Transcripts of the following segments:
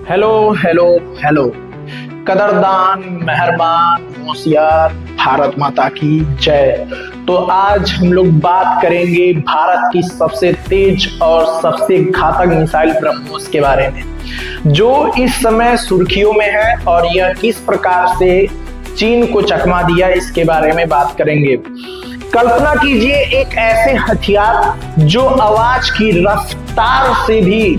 Hello hello hello. कदरदान, मेहरबान, होशियार, भारत माता की जय। तो आज हम लोग बात करेंगे भारत की सबसे तेज और सबसे घातक मिसाइल ब्रह्मोस के बारे में, जो इस समय सुर्खियों में है और यह किस प्रकार से चीन को चकमा दिया, इसके बारे में बात करेंगे। कल्पना कीजिए एक ऐसे हथियार जो आवाज की रफ्तार से भी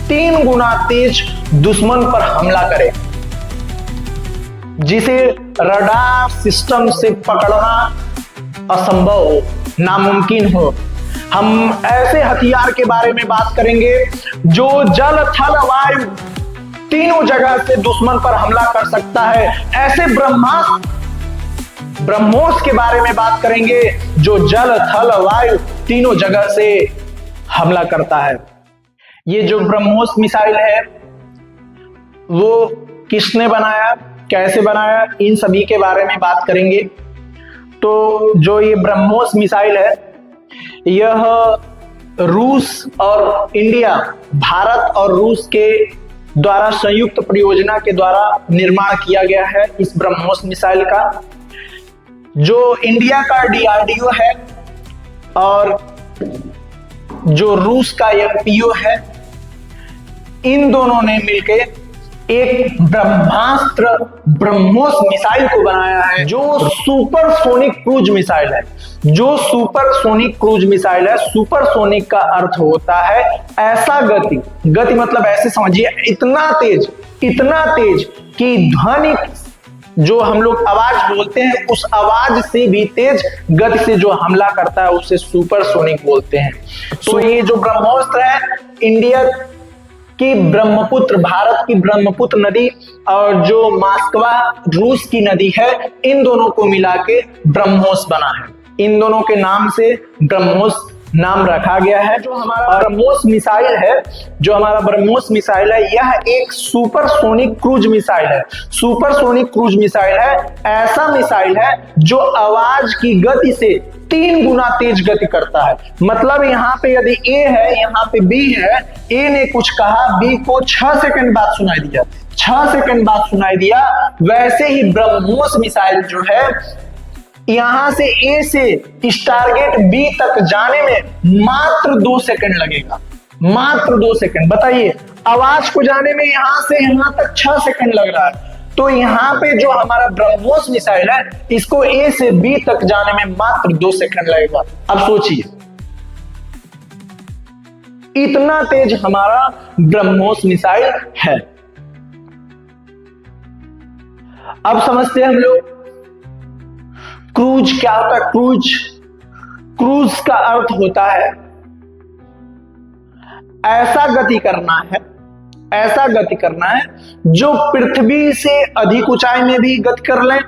3 गुना तेज दुश्मन पर हमला करे, जिसे रडार सिस्टम से पकड़ना असंभव हो, नामुमकिन हो। हम ऐसे हथियार के बारे में बात करेंगे जो जल, थल, वायु तीनों जगह से दुश्मन पर हमला कर सकता है। ऐसे ब्रह्मोस के बारे में बात करेंगे जो जल, थल, वायु तीनों जगह से हमला करता है। ये जो ब्रह्मोस मिसाइल है वो किसने बनाया, कैसे बनाया, इन सभी के बारे में बात करेंगे। तो जो ये ब्रह्मोस मिसाइल है, यह रूस और इंडिया, भारत और रूस के द्वारा संयुक्त परियोजना के द्वारा निर्माण किया गया है। इस ब्रह्मोस मिसाइल का जो इंडिया का DRDO है और जो रूस का MPO है, इन दोनों ने मिलकर एक ब्रह्मास्त्र ब्रह्मोस मिसाइल को बनाया है, जो सुपरसोनिक क्रूज मिसाइल है। जो सुपरसोनिक क्रूज मिसाइल है, सुपरसोनिक का अर्थ होता है ऐसा गति मतलब ऐसे समझिए इतना तेज कि ध्वनि, जो हम लोग आवाज बोलते हैं, उस आवाज से भी तेज गति से जो हमला करता है उसे सुपरसोनिक बोलते हैं। तो ये जो ब्रह्मोस्त्र है, इंडिया की ब्रह्मपुत्र, भारत की ब्रह्मपुत्र नदी और जो मास्कवा रूस की नदी है, इन दोनों को मिला के ब्रह्मोस बना है। इन दोनों के नाम से ब्रह्मोस नाम रखा गया है। जो हमारा ब्रह्मोस मिसाइल है, यह एक सुपरसोनिक क्रूज मिसाइल है। सुपरसोनिक क्रूज मिसाइल है ऐसा मिसाइल है जो आवाज की गति से 3 गुना तेज गति करता है। मतलब यहाँ पे यदि A है, यहाँ पे B है, A ने कुछ कहा, B को 6 सेकंड बाद सुनाई दिया, 6 सेकंड बाद सुनाई दिया। वैसे ही ब्रह्मोस मिसाइल जो है, यहां से A से टारगेट B तक जाने में मात्र 2 सेकंड लगेगा, मात्र 2 सेकंड। बताइए, आवाज को जाने में यहां से यहां तक 6 सेकंड लग रहा है, तो यहां पे जो हमारा ब्रह्मोस मिसाइल है, इसको A से B तक जाने में मात्र 2 सेकंड लगेगा। अब सोचिए, इतना तेज हमारा ब्रह्मोस मिसाइल है। अब समझते हैं हम लोग क्रूज क्या होता है। क्रूज का अर्थ होता है ऐसा गति करना है जो पृथ्वी से अधिक ऊंचाई में भी गति कर ले,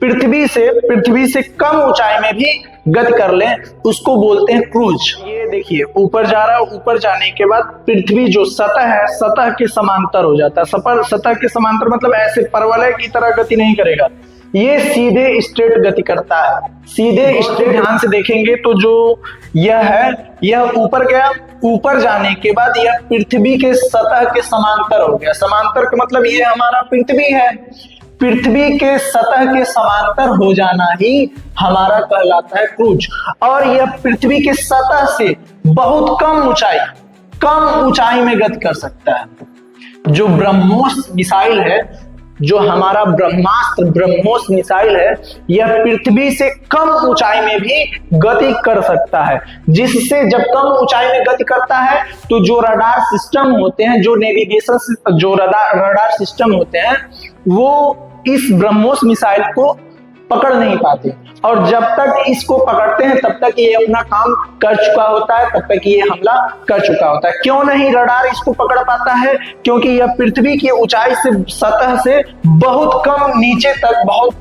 पृथ्वी से कम ऊंचाई में भी गति कर ले, उसको बोलते हैं क्रूज। ये देखिए ऊपर जा रहा है, ऊपर जाने के बाद पृथ्वी जो सतह है, सतह के समांतर हो जाता है। सतह के समांतर मतलब ऐसे परवलय की तरह गति नहीं करेगा, ये सीधे स्ट्रेट गति करता है, सीधे स्ट्रेट। ध्यान से देखेंगे तो जो यह है, यह ऊपर गया, ऊपर जाने के बाद यह पृथ्वी के सतह के समांतर हो गया। समांतर का मतलब ये हमारा पृथ्वी है, पृथ्वी के सतह के समांतर हो जाना ही हमारा कहलाता है क्रूज। और यह पृथ्वी के सतह से बहुत कम ऊंचाई में गति कर सकता है। जो ब्रह्मोस मिसाइल है, जो हमारा ब्रह्मास्त्र ब्रह्मोस मिसाइल है, यह पृथ्वी से कम ऊंचाई में भी गति कर सकता है। जिससे जब कम ऊंचाई में गति करता है तो जो रडार सिस्टम होते हैं, जो नेविगेशन, जो रडार सिस्टम होते हैं, वो इस ब्रह्मोस मिसाइल को पकड़ नहीं पाते, और जब तक इसको पकड़ते हैं तब तक ये अपना काम कर चुका होता है, तब तक ये हमला कर चुका होता है। क्यों नहीं रडार इसको पकड़ पाता है? क्योंकि यह पृथ्वी की ऊंचाई से, सतह से बहुत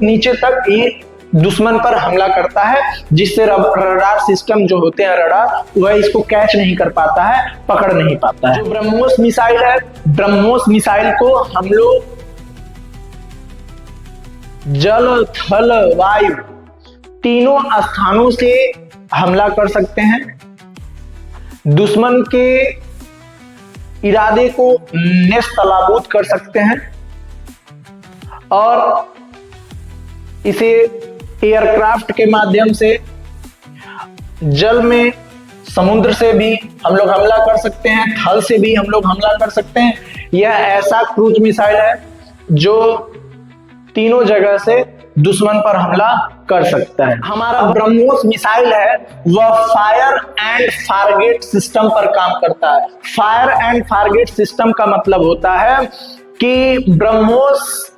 नीचे तक ये दुश्मन पर हमला करता है, जिससे रडार सिस्टम जो होते हैं, रडार, वह इसको कैच नहीं कर पाता है, पकड़ नहीं पाता है। जो ब्रह्मोस मिसाइल है, ब्रह्मोस मिसाइल को हम लोग जल, थल, वायु तीनों स्थानों से हमला कर सकते हैं। दुश्मन के इरादे को नेस्तनाबूद कर सकते हैं और इसे एयरक्राफ्ट के माध्यम से, जल में समुद्र से भी हम लोग हमला कर सकते हैं, थल से भी हम लोग हमला कर सकते हैं। यह ऐसा क्रूज मिसाइल है जो तीनों जगह से दुश्मन पर हमला कर सकता है। हमारा ब्रह्मोस मिसाइल है वह फायर एंड फॉरगेट सिस्टम पर काम करता है। फायर एंड फॉरगेट सिस्टम का मतलब होता है कि ब्रह्मोस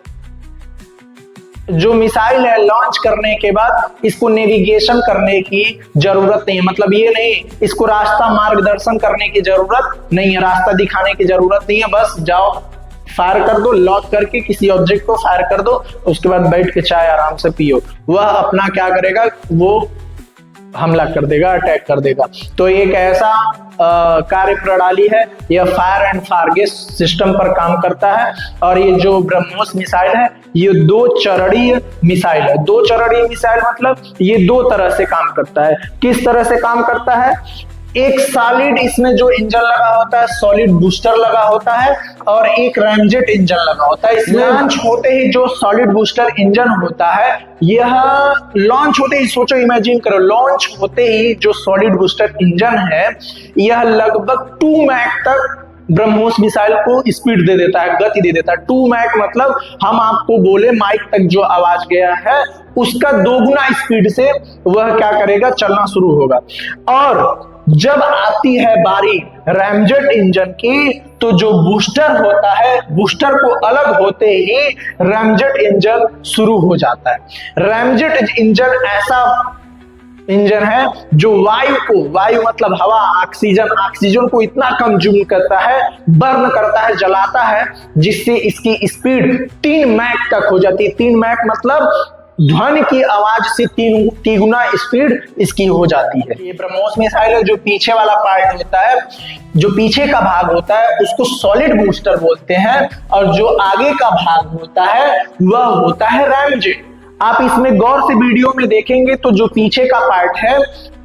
जो मिसाइल है लॉन्च करने के बाद इसको नेविगेशन करने की जरूरत नहीं है। मतलब ये नहीं इसको रास्ता मार्गदर्शन करने की जरूरत नहीं है, रास्ता दिखाने की जरूरत नहीं है। बस जाओ फायर कर दो, लॉक करके किसी ऑब्जेक्ट को फायर कर दो, उसके बाद बैठ के चाय आराम से पियो। वह अपना क्या करेगा, वो हमला कर देगा, अटैक कर देगा। तो एक ऐसा कार्य प्रणाली है, यह फायर एंड फॉरगेट सिस्टम पर काम करता है। और ये जो ब्रह्मोस मिसाइल है ये 2 चरणीय मिसाइल है। 2 चरणीय मिसाइल मतलब ये 2 तरह से काम करता है। किस तरह से काम करता है, एक सॉलिड इसमें जो इंजन लगा होता है, सॉलिड बूस्टर लगा होता है और एक रैमजेट इंजन लगा होता है। इसमें लॉन्च होते ही जो सॉलिड बूस्टर इंजन होता है, यह लॉन्च होते ही, सोचो इमेजिन करो, लॉन्च होते ही जो सॉलिड बूस्टर इंजन है यह लगभग 2 मैक तक ब्रह्मोस मिसाइल को स्पीड दे देता है, गति दे देता है। 2 मैक मतलब हम आपको बोले माइक तक जो आवाज गया है उसका 2 गुना स्पीड से वह क्या करेगा, चलना शुरू होगा। और जब आती है बारी रैमजेट इंजन की, तो जो बूस्टर होता है, बूस्टर को अलग होते ही रैमजेट इंजन शुरू हो जाता है। रैमजेट इंजन ऐसा इंजन है जो वायु मतलब हवा, ऑक्सीजन को इतना कंज्यूम करता है, बर्न करता है, जलाता है, जिससे इसकी स्पीड 3 मैक तक हो जाती है। 3 मैक मतलब ध्वनि की आवाज से 3 गुना स्पीड इसकी हो जाती है। ये ब्रह्मोस मिसाइल है, जो पीछे वाला पार्ट होता है, जो पीछे का भाग होता है उसको सॉलिड बूस्टर बोलते हैं और जो आगे का भाग होता है वह होता है रैमजेट। आप इसमें गौर से वीडियो में देखेंगे तो जो पीछे का पार्ट है,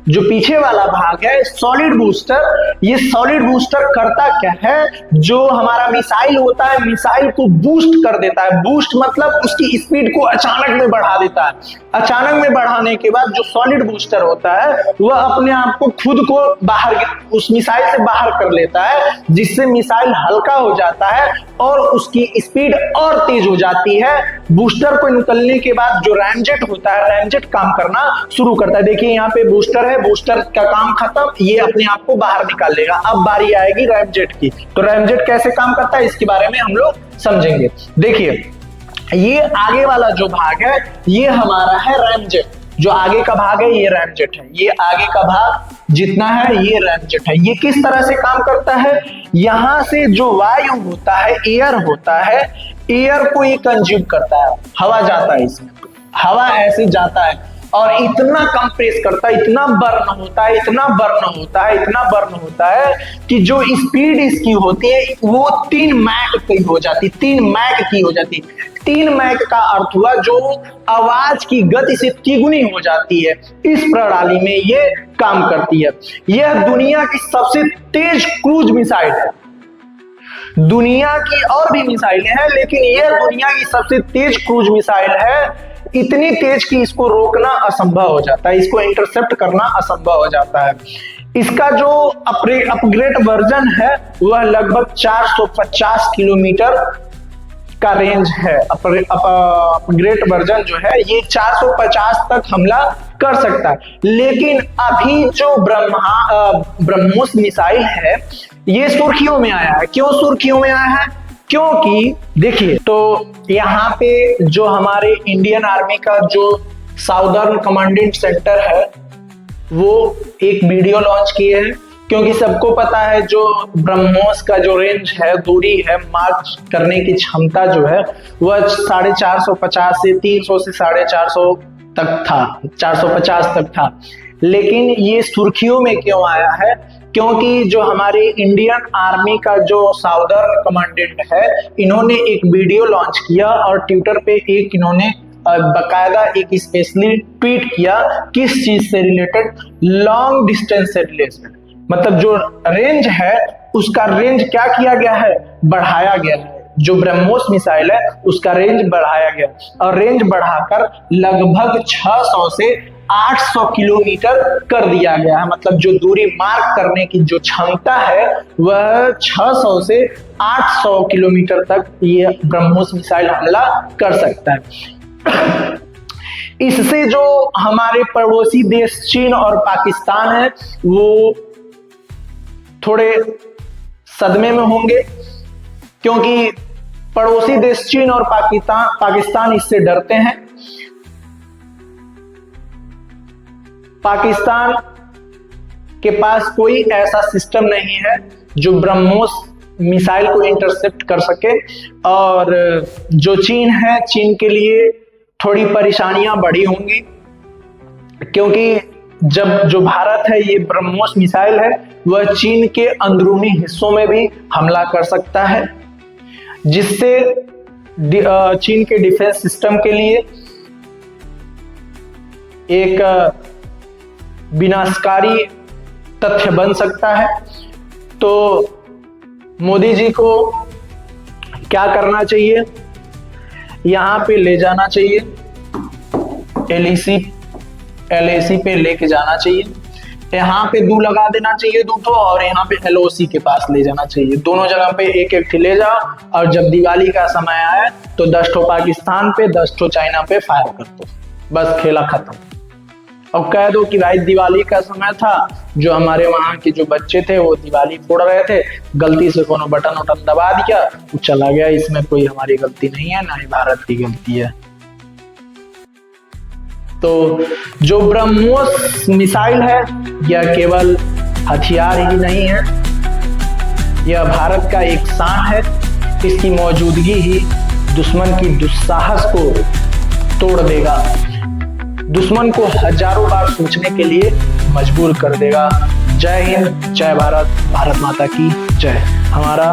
जो पीछे वाला भाग है सॉलिड बूस्टर, ये सॉलिड बूस्टर करता क्या है, जो हमारा मिसाइल होता है मिसाइल को बूस्ट कर देता है। बूस्ट मतलब उसकी स्पीड को अचानक में बढ़ा देता है। अचानक में बढ़ाने के बाद जो सॉलिड बूस्टर होता है वह अपने आप को खुद को बाहर उस मिसाइल से बाहर कर लेता है, जिससे मिसाइल हल्का हो जाता है और उसकी स्पीड और तेज हो जाती है। बूस्टर को निकलने के बाद जो रैमजेट होता है, रैमजेट काम करना शुरू करता है। देखिए यहाँ पे बूस्टर है, बूस्टर का काम खत्म, ये अपने आप को बाहर निकाल लेगा। अब बारी आएगी रैमजेट की। तो रैमजेट कैसे काम करता है इसके बारे में हम लोग समझेंगे। देखिए ये आगे वाला जो भाग है ये हमारा है रैमजेट, जो आगे का भाग है ये रैमजेट है। ये आगे का भाग जितना है ये रैमजेट है। ये किस तरह से काम करता है, यहां से जो वायु होता है, एयर होता है, एयर को ये कंज्यूम करता है, हवा जाता है इसमें, हवा ऐसे जाता है और इतना कंप्रेस करता है, इतना बर्न होता है, इतना बर्न होता है, इतना बर्न होता है कि जो स्पीड इसकी होती है वो 3 मैक की हो जाती, 3 मैक की हो जाती। 3 मैक का अर्थ हुआ जो आवाज की गति से 3 गुनी हो जाती है। इस प्रणाली में ये काम करती है। यह दुनिया की सबसे तेज क्रूज मिसाइल है। दुनिया की और भी मिसाइलें हैं लेकिन यह दुनिया की सबसे तेज क्रूज मिसाइल है। इतनी तेज कि इसको रोकना असंभव हो जाता है, इसको इंटरसेप्ट करना असंभव हो जाता है। इसका जो अपग्रेड वर्जन है वह लगभग 450 किलोमीटर का रेंज है। अपग्रेड वर्जन जो है ये 450 तक हमला कर सकता है। लेकिन अभी जो ब्रह्मोस मिसाइल है ये सुर्खियों में आया है। क्यों सुर्खियों में आया है, क्योंकि देखिए तो यहाँ पे जो हमारे इंडियन आर्मी का जो साउदर्न कमांडेंट सेंटर है वो एक वीडियो लॉन्च किए हैं। क्योंकि सबको पता है जो ब्रह्मोस का जो रेंज है, दूरी है, मार्च करने की क्षमता जो है वह 450 से 300 से 450 तक था, 450 तक था। लेकिन ये सुर्खियों में क्यों आया है, क्योंकि जो हमारे इंडियन आर्मी का जो साउदर्न कमांडेंट है इन्होंने एक वीडियो लॉन्च किया और ट्विटर पे एक इन्होंने बकायदा एक स्पेशली ट्वीट किया किस चीज से रिलेटेड, लॉन्ग डिस्टेंस से रिलेटेड। मतलब जो रेंज है उसका रेंज क्या किया गया है, बढ़ाया गया है। जो ब्रह्मोस मिसाइल है उसका रेंज बढ़ाया गया और रेंज बढ़ाकर लगभग 600 से 800 किलोमीटर कर दिया गया है। मतलब जो दूरी मार्क करने की जो क्षमता है वह 600 से 800 किलोमीटर तक ये ब्रह्मोस मिसाइल हमला कर सकता है। इससे जो हमारे पड़ोसी देश चीन और पाकिस्तान है वो थोड़े सदमे में होंगे, क्योंकि पड़ोसी देश चीन और पाकिस्तान इससे डरते हैं। पाकिस्तान के पास कोई ऐसा सिस्टम नहीं है जो ब्रह्मोस मिसाइल को इंटरसेप्ट कर सके, और जो चीन है, चीन के लिए थोड़ी परेशानियां बढ़ी होंगी, क्योंकि जब जो भारत है ये ब्रह्मोस मिसाइल है वह चीन के अंदरूनी हिस्सों में भी हमला कर सकता है, जिससे चीन के डिफेंस सिस्टम के लिए एक विनाशकारी तथ्य बन सकता है। तो मोदी जी को क्या करना चाहिए, यहाँ पे ले जाना चाहिए, LAC पे लेके जाना चाहिए, यहाँ पे दू लगा देना चाहिए 2 ठो, और यहाँ पे LOC के पास ले जाना चाहिए। दोनों जगह पे एक एक ले जाओ, और जब दिवाली का समय आए तो 10 ठो पाकिस्तान पे 10 ठो चाइना पे फायर कर दो, बस खेला खत्म। और कह दो कि भाई दिवाली का समय था, जो हमारे वहां के जो बच्चे थे वो दिवाली फोड़ रहे थे, गलती से कोनो बटन वटन दबा दिया वो चला गया, इसमें कोई हमारी गलती नहीं है, ना ही भारत की गलती है। तो जो ब्रह्मोस मिसाइल है यह केवल हथियार ही नहीं है, यह भारत का एक शान है। इसकी मौजूदगी ही दुश्मन की दुस्साहस को तोड़ देगा, दुश्मन को हजारों बार सोचने के लिए मजबूर कर देगा। जय हिंद, जय भारत, भारत माता की जय। हमारा